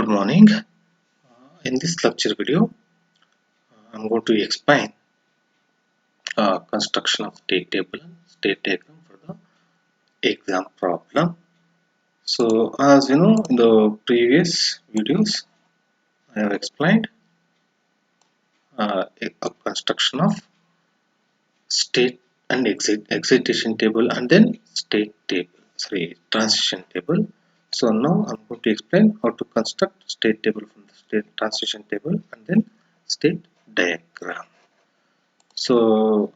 Good morning. In this lecture video, I'm going to explain construction of state table and state diagram for the exam problem. So, as you know, in the previous videos, I have explained a construction of state and excitation table and then state table. Transition table. So now I'm going to explain how to construct state table from the state transition table and then state diagram. So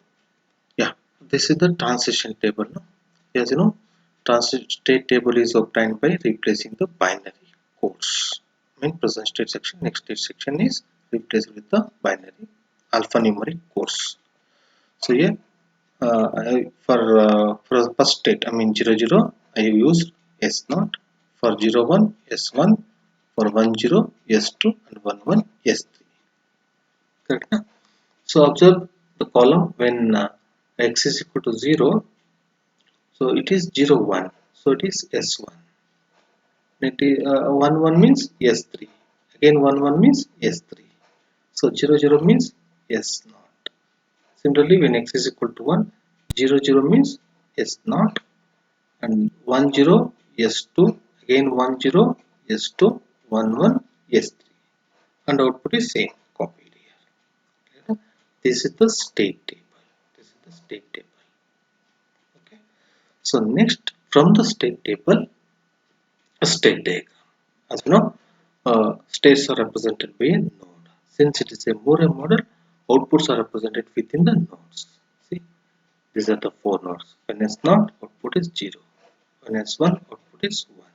yeah, this is the transition table. No? As you know, state table is obtained by replacing the binary codes. Mean present state section, next state section is replaced with the binary alphanumeric codes. So here, for the first state, I mean 00, I have used S0. For 01, S1. For 10, S2, and 11, S3. Correct? Na? So observe the column when x is equal to 0. So it is 01. So it is S1. It is, 11 means S3. Again 11 means S3. So 00 means S0. Similarly, when x is equal to 1, 00 means S0 and 10 S2, again 10 S2, 11 S3, and output is same copied here. This is the state table. This is the state table. Okay. So next, from the state table, a state diagram. As you know, states are represented by a node. Since it is a Moore model, outputs are represented within the nodes. See, these are the four nodes. When S0, output is 0. When S1, output is 1.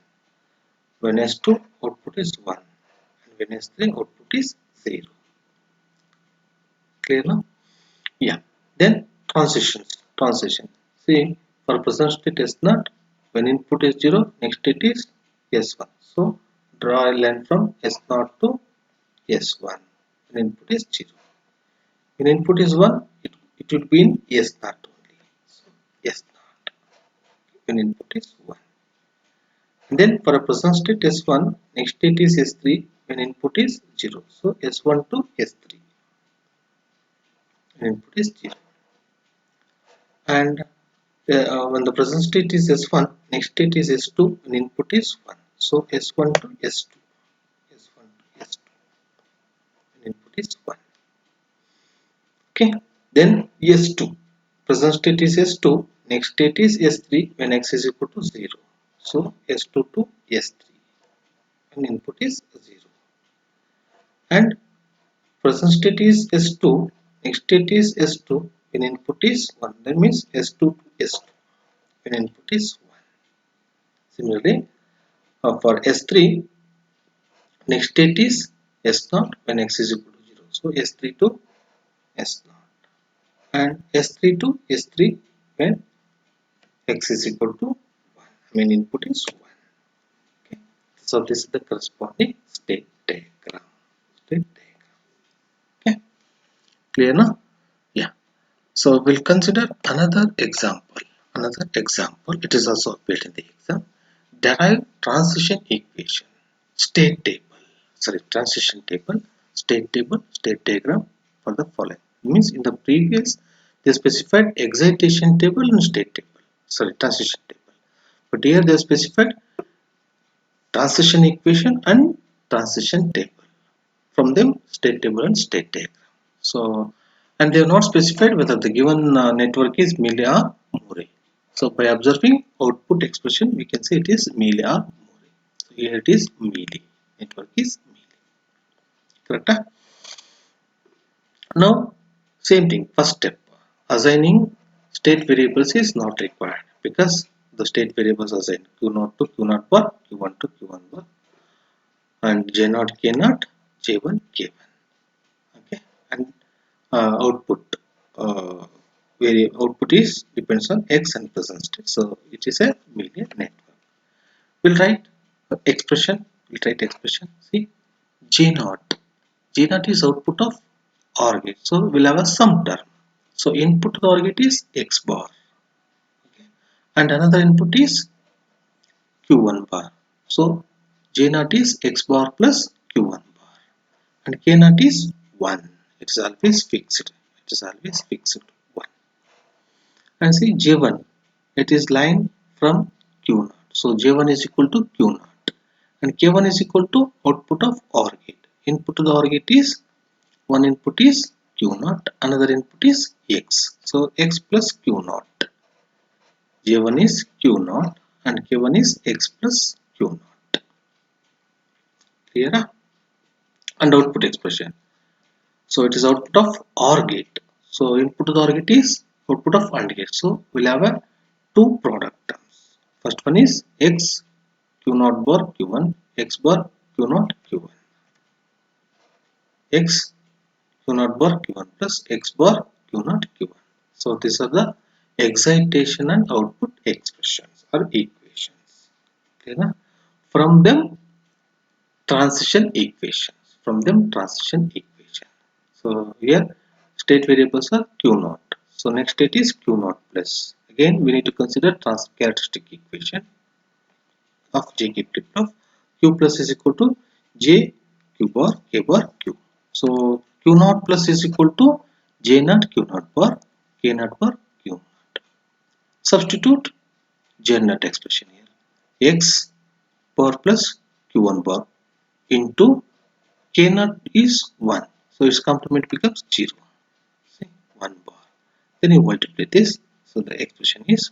When S2, output is 1. And when S3, output is 0. Clear now? Yeah. Then transitions. Transition. See, for present state S0, when input is 0, next state is S1. So, draw a line from S0 to S1. When input is 0. When input is 1, it will be in S0 only. So, S0. When input is 1. And then for a present state S1, next state is S3 when input is 0. So S1 to S3 when input is 0. And when the present state is S1, next state is S2 when input is 1. So S1 to S2. S1 to S2 when input is 1. Okay. Then S2. Present state is S2. Next state is S3 when x is equal to 0. So S2 to S3 when input is 0. And present state is S2, next state is S2 when input is 1. That means S2 to S2 when input is 1. Similarly, for S3, next state is S0 when x is equal to 0. So S3 to S0 and S3 to S3 when x is equal to 1. When input is 1. Okay. So this is the corresponding state diagram. State diagram. Okay. Clear now? Yeah. So we'll consider another example. Another example. It is also appeared in the exam. Derive transition equation. State table. Sorry, transition table. State table. State diagram for the following. It means in the previous they specified excitation table and state table. Sorry, transition table. But here they specified transition equation and transition table. From them, state table and state diagram. So, and they have not specified whether the given network is Mealy or Moore. So, by observing output expression, we can say it is Mealy or Moore. So, here it is Mealy. Network is Mealy. Correct? Huh? Now, same thing. First step, assigning state variables is not required because the state variables assigned Q0 to Q0 bar, Q1 to Q1 bar, and J0, K0, J1, K1. Okay, and output output is depends on x and present state, so it is a Mealy network. We'll write expression. See, J0 is output of OR gate, so we'll have a sum term. So input to the OR gate is x bar, okay, and another input is Q1 bar. So J naught is x bar plus q1 bar, and k naught is 1. It is always fixed. It is always fixed 1. And see J1, it is line from q naught. So J1 is equal to q naught, and k1 is equal to output of OR gate. Input to the OR gate is one input is q naught, another input is x. So x plus q naught. J1 is q naught and k1 is x plus q naught. Clear? And output expression. So it is output of OR gate. So input to the OR gate is output of AND gate. So we'll have a two product terms. First one is x q naught bar q1, x bar q naught q1. X q naught bar q1 plus x bar q naught q1. So these are the excitation and output expressions or equations. Okay, from them transition equations. So here state variables are q naught. So next state is q naught plus. Again we need to consider characteristic equation of JK flip-flop. Q plus is equal to J Q bar K bar Q. So Q naught plus is equal to J naught Q naught bar K naught bar Q naught. Substitute J naught expression here. X bar plus Q1 bar into K naught is 1. So its complement becomes 0. See, 1 bar. Then you multiply this. So the expression is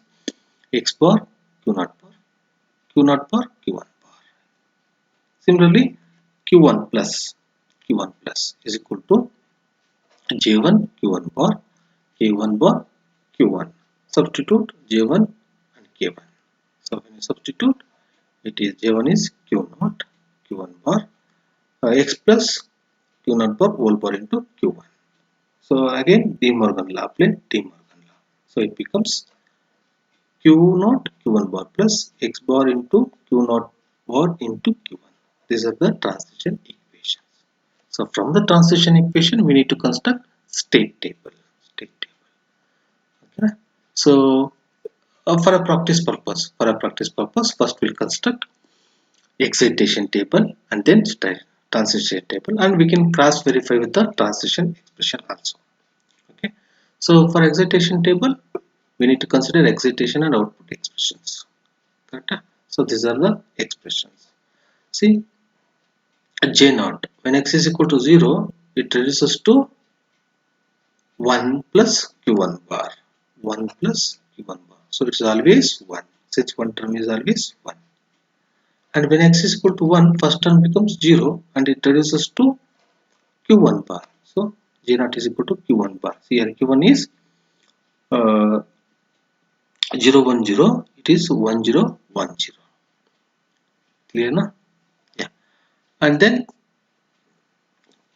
X bar Q naught bar Q naught bar Q1 bar. Similarly, Q1 plus is equal to J1 Q1 bar K1 bar Q1. Substitute J1 and K1. So when you substitute, it is J1 is Q0 Q1 bar X plus Q0 bar whole bar into Q1. So again De Morgan law, apply De Morgan law. So it becomes Q0 Q1 bar plus X bar into Q0 bar into Q1. These are the transition equations. So from the transition equation, we need to construct state table. Okay. So for a practice purpose, first we'll construct excitation table and then transition table, and we can cross verify with the transition expression also. Okay. So for excitation table, we need to consider excitation and output expressions. Correct? So these are the expressions. See, J naught, when x is equal to 0, it reduces to 1 plus q1 bar. 1 plus q1 bar. So it's always 1. Since one term is always 1. And when x is equal to 1, first term becomes 0 and it reduces to q1 bar. So J naught is equal to q1 bar. See here q1 is 0 1 0, it is 1 0 1 0. Clear na? Yeah. And then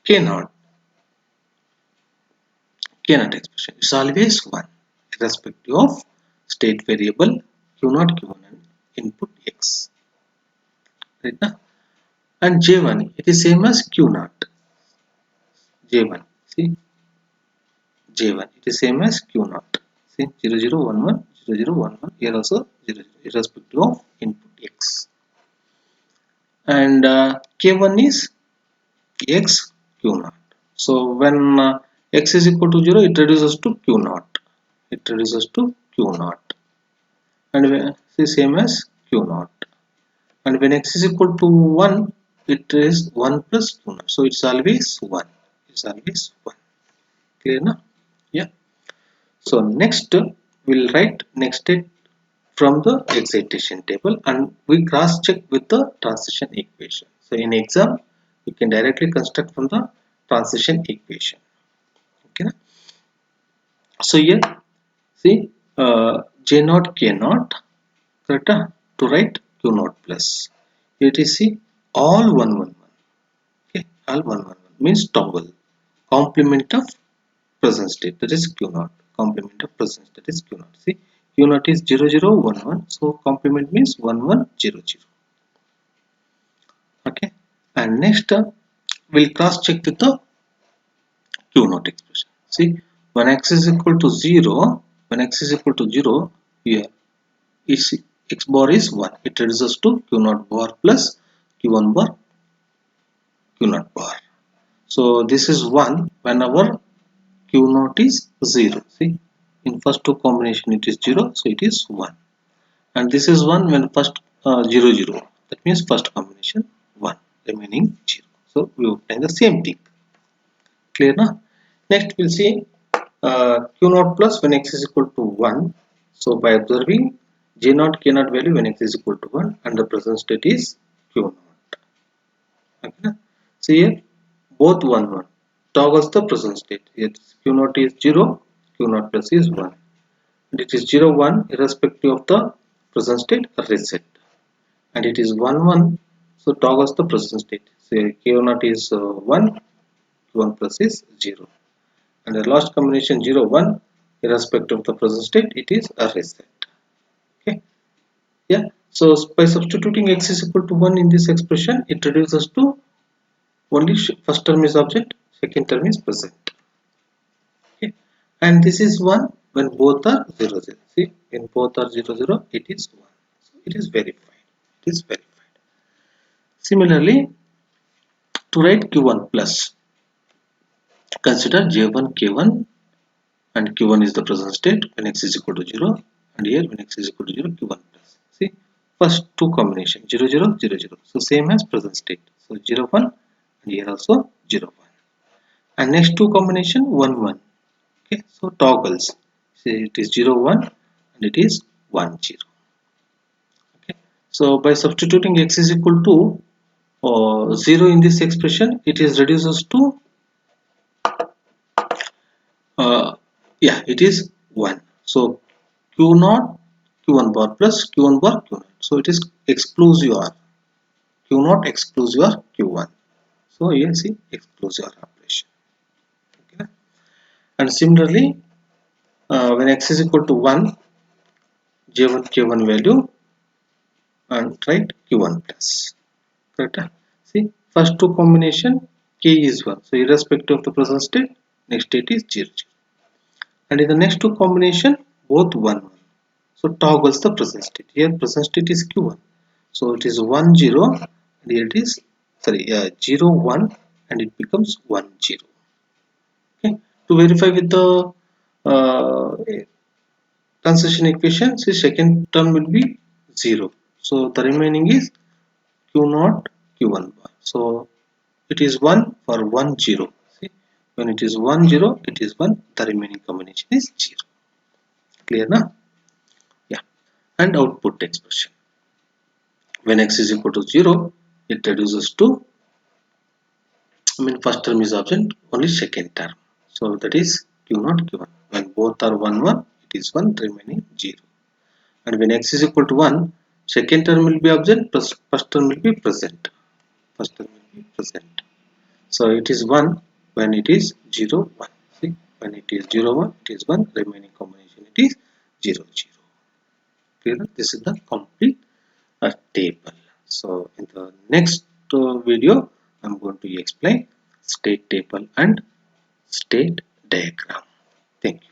k naught expression is always 1 irrespective of state variable q0 q1 and input x. Right now? And J1, it is same as q0. J1, see, J1, it is same as q0. See, 0 0 1 1 0 0 1 1. Here also 0 0 irrespective of input x. And k1 is x q0. So when x is equal to 0, it reduces to q0. It reduces to q0. And see, same as q0. And when x is equal to 1, it is 1 plus q0. So it's always 1. It's always 1. Clear now? Yeah. So next we'll write next state from the excitation table, and we cross check with the transition equation. So in exam, you can directly construct from the transition equation. Okay. So here, see, J naught K naught, correct? To write Q naught plus. Here it is, see, all 1 1 1. Okay, all 1 1 1 means toggle. Complement of present state, that is Q naught. Complement of present state is Q naught. See, Q naught is 0 0 1 1. So complement means 1 1 0 0. Okay. And next we'll cross check with the Q naught expression. See, when x is equal to 0, here is x bar is 1. It reduces to Q naught bar plus Q1 bar, Q0 bar. So this is 1 whenever Q0 is 0. See, in first two combination it is 0, so it is 1. And this is 1 when first 0 0. That means first combination 1, remaining 0. So we will find the same thing. Clear now? Next we'll see Q0 plus when x is equal to 1. So by observing J0 K0 value when x is equal to 1 and the present state is Q0. Okay. So here both 1 1 toggles the present state. Here Q0 is 0, Q0 plus is 1. And it is 0 1 irrespective of the present state reset. And it is 1 1, so toggles the present state. So Q0 is 1, Q1 plus is 0. And the last combination 0 1 irrespective of the present state, it is a reset. Okay, yeah. So by substituting x is equal to 1 in this expression, it reduces to only first term is object, second term is present. Okay, and this is 1 when both are 0 0. See, when both are 0 0, it is 1. So it is verified. It is verified. Similarly, to write q1 plus, consider j1 k1 and q1 is the present state when x is equal to 0, and here when x is equal to 0 q1 plus. See, first two combination 0 0 0 0, so same as present state, so 0 1 and here also 0 1, and next two combination 1 1. Okay, so toggles, see it is 0 1 and it is 1 0. Okay, so by substituting x is equal to 0 in this expression, it is reduces to yeah, it is 1. So q0 q1 bar plus q1 bar q0, so it is excludes your q0 excludes your q1. So here see excludes your operation. Okay, and similarly when x is equal to 1, j1 k1 value and write q1 plus. Correct? See, first two combination k is 1, so irrespective of the present state, next state is 0 0. And in the next two combination both 1 1, so toggles the present state. Here present state is q1, so it is 1 0 and here it is 0 1 and it becomes 1 0. Okay, to verify with the uh, transition equation, see second term will be 0, so the remaining is q0 q1 bar, so it is 1 for 1 0. See, when it is 1 0 it is 1, the remaining combination is 0. Clear now? Yeah. And output expression, when x is equal to 0, it reduces to, first term is absent, only second term, so that is q0 q1. When both are 1 1, it is 1, remaining 0. And when x is equal to 1, second term will be absent plus first term will be present. First term will be present, so it is 1 when it is 0 1. See, when it is 0 1, it is 1, remaining combination it is 0 0. Clear? This is the complete table. So in the next video I'm going to explain state table and state diagram. Thank you.